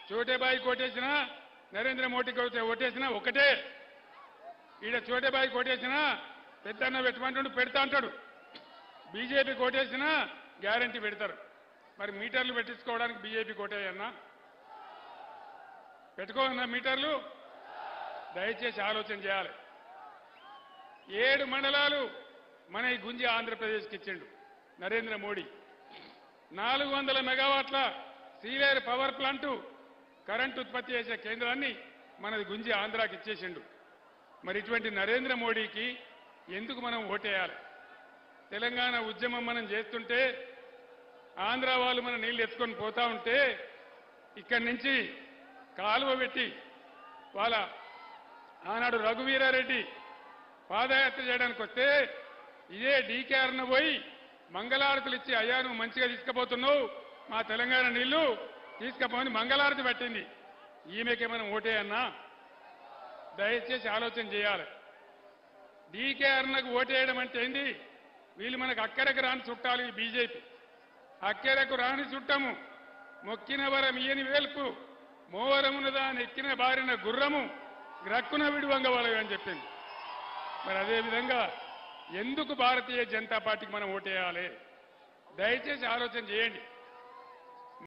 చోటేబాయి కోటేసినా నరేంద్ర మోడీకి ఓటేసినా ఒకటే. ఈడ చోటేబాయి కోటేసినా పెద్దన్న పెట్టమంటాడు, పెడతా అంటాడు. బీజేపీ కోటేసినా గ్యారంటీ పెడతారు. మరి మీటర్లు పెట్టించుకోవడానికి బీజేపీ కోటేయన్నా? పెట్టుకోవన్నా మీటర్లు? దయచేసి ఆలోచన చేయాలి. 7 మండలాలు మన ఈ గుంజి ఆంధ్రప్రదేశ్కి ఇచ్చిండు నరేంద్ర మోడీ. 400 మెగావాట్ల సీలేరు పవర్ ప్లాంటు కరెంటు ఉత్పత్తి చేసే కేంద్రాన్ని మనది గుంజి ఆంధ్రాకి ఇచ్చేసిండు. మరి ఇటువంటి నరేంద్ర మోడీకి ఎందుకు మనం ఓటేయాలి? తెలంగాణ ఉద్యమం మనం చేస్తుంటే ఆంధ్ర వాళ్ళు మన నీళ్లు ఎత్తుకొని పోతా ఉంటే ఇక్కడి నుంచి కాలువ పెట్టి వాళ్ళ ఆనాడు రఘువీరారెడ్డి పాదయాత్ర చేయడానికి వస్తే ఇదే డీకేఆర్ను పోయి మంగళారతులు ఇచ్చి, అయ్యా నువ్వు మంచిగా తీసుకుపోతున్నావు మా తెలంగాణ నీళ్లు తీసుకుపోని మంగళారతి పెట్టింది. ఈమెకే మనం ఓటేయన్నా? దయచేసి ఆలోచన చేయాలి. డీకేఆర్నకు ఓటేయడం అంటే ఏంది? వీళ్ళు మనకు అక్కరకు రాని చుట్టాలు. ఈ బీజేపీ అక్కరకు రాని చుట్టము, మొక్కిన వరం ఇయని వేల్పు, మోవరమునదా నెక్కిన బారిన గుర్రము గ్రక్కున విడువంగవలవి అని చెప్పింది. మరి అదేవిధంగా ఎందుకు భారతీయ జనతా పార్టీకి మనం ఓటేయాలి? దయచేసి ఆలోచన చేయండి.